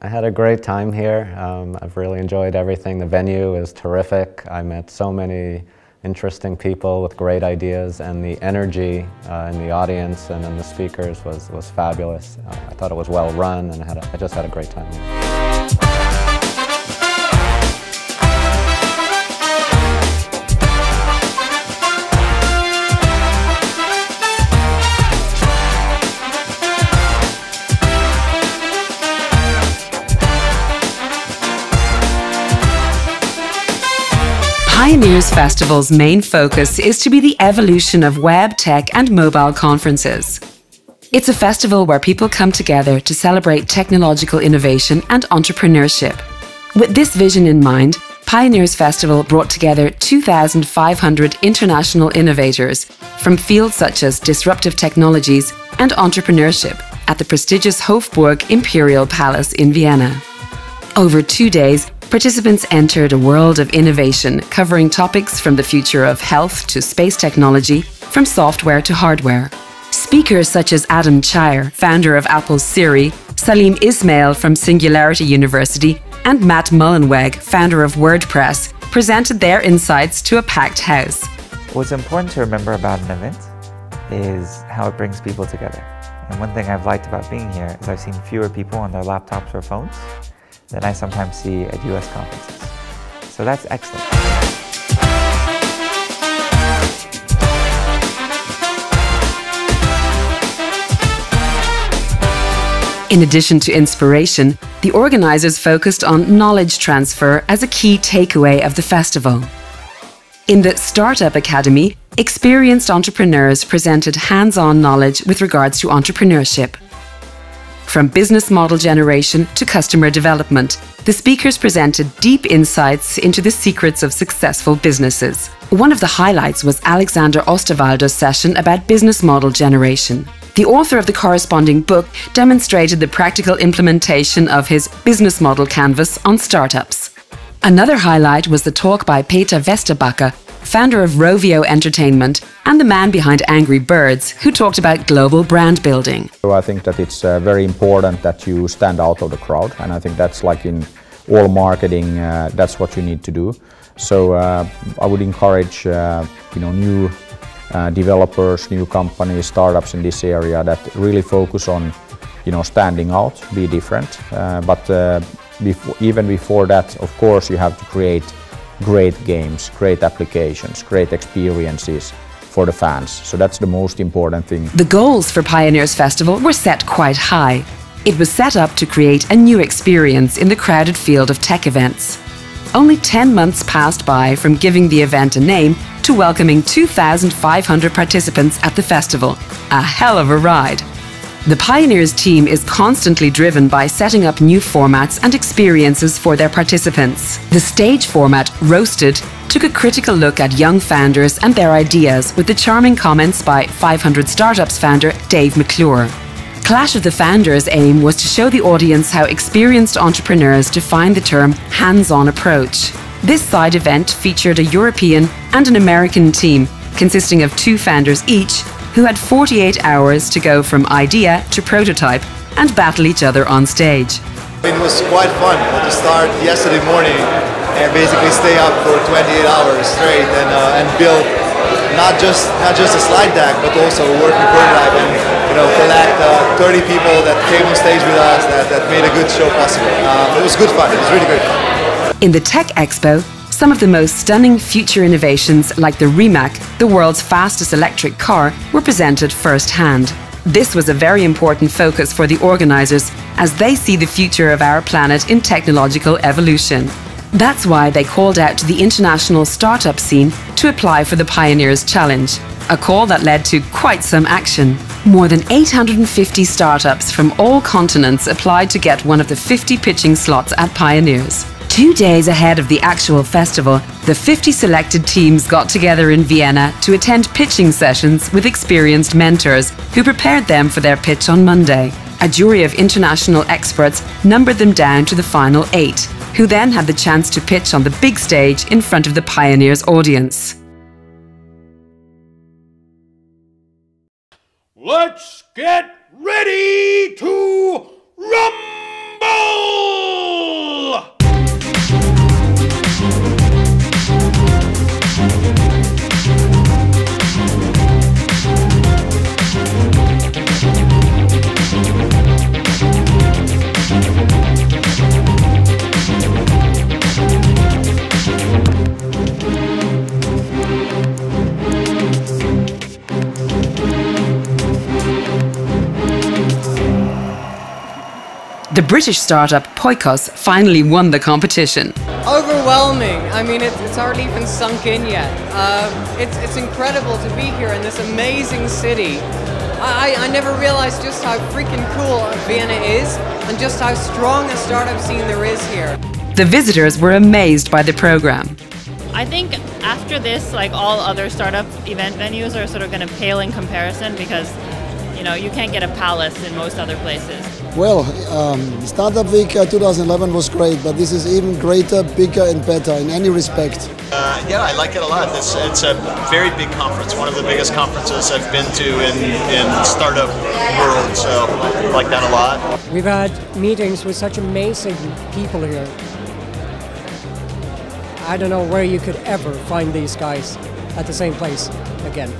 I had a great time here. I've really enjoyed everything. The venue is terrific. I met so many interesting people with great ideas, and the energy in the audience and in the speakers was fabulous. I thought it was well run, and I just had a great time here. Pioneers Festival's main focus is to be the evolution of web, tech and mobile conferences. It's a festival where people come together to celebrate technological innovation and entrepreneurship. With this vision in mind, Pioneers Festival brought together 2,500 international innovators from fields such as disruptive technologies and entrepreneurship at the prestigious Hofburg Imperial Palace in Vienna. Over 2 days, participants entered a world of innovation covering topics from the future of health to space technology, from software to hardware. Speakers such as Adam Chire, founder of Apple's Siri, Salim Ismail from Singularity University, and Matt Mullenweg, founder of WordPress, presented their insights to a packed house. What's important to remember about an event is how it brings people together. And one thing I've liked about being here is I've seen fewer people on their laptops or phones than I sometimes see at US conferences. So that's excellent. In addition to inspiration, the organizers focused on knowledge transfer as a key takeaway of the festival. In the Startup Academy, experienced entrepreneurs presented hands-on knowledge with regards to entrepreneurship. From business model generation to customer development, the speakers presented deep insights into the secrets of successful businesses. One of the highlights was Alexander Osterwalder's session about business model generation. The author of the corresponding book demonstrated the practical implementation of his business model canvas on startups. Another highlight was the talk by Peter Westerbacher, founder of Rovio Entertainment and the man behind Angry Birds, who talked about global brand building. So I think that it's very important that you stand out of the crowd, and I think that's like in all marketing, that's what you need to do. So I would encourage new developers, new companies, startups in this area that really focus on standing out, be different. Even before that, of course, you have to create great games, great applications, great experiences for the fans. So that's the most important thing. The goals for Pioneers Festival were set quite high. It was set up to create a new experience in the crowded field of tech events. Only 10 months passed by from giving the event a name to welcoming 2,500 participants at the festival. A hell of a ride. The Pioneers team is constantly driven by setting up new formats and experiences for their participants. The stage format, Roasted, took a critical look at young founders and their ideas with the charming comments by 500 Startups founder Dave McClure. Clash of the Founders' aim was to show the audience how experienced entrepreneurs define the term hands-on approach. This side event featured a European and an American team consisting of 2 founders each, who had 48 hours to go from idea to prototype and battle each other on stage. It was quite fun to start yesterday morning and basically stay up for 28 hours straight and build not just a slide deck, but also a working prototype, and collect 30 people that came on stage with us that made a good show possible. It was good fun. It was really great fun. In the Tech Expo, some of the most stunning future innovations, like the Rimac, the world's fastest electric car, were presented firsthand. This was a very important focus for the organizers, as they see the future of our planet in technological evolution. That's why they called out to the international startup scene to apply for the Pioneers Challenge, a call that led to quite some action. More than 850 startups from all continents applied to get one of the 50 pitching slots at Pioneers. 2 days ahead of the actual festival, the 50 selected teams got together in Vienna to attend pitching sessions with experienced mentors who prepared them for their pitch on Monday. A jury of international experts numbered them down to the final 8, who then had the chance to pitch on the big stage in front of the Pioneers audience. Let's get ready to rumble! The British startup Poikos finally won the competition. Overwhelming. I mean, it's hardly even sunk in yet. It's incredible to be here in this amazing city. I never realized just how freaking cool Vienna is and just how strong a startup scene there is here. The visitors were amazed by the program. I think after this, like all other startup event venues are sort of going to pale in comparison because, you know, you can't get a palace in most other places. Well, Startup Week 2011 was great, but this is even greater, bigger and better in any respect. Yeah, I like it a lot. It's a very big conference, one of the biggest conferences I've been to in startup world, so I like that a lot. We've had meetings with such amazing people here. I don't know where you could ever find these guys at the same place again.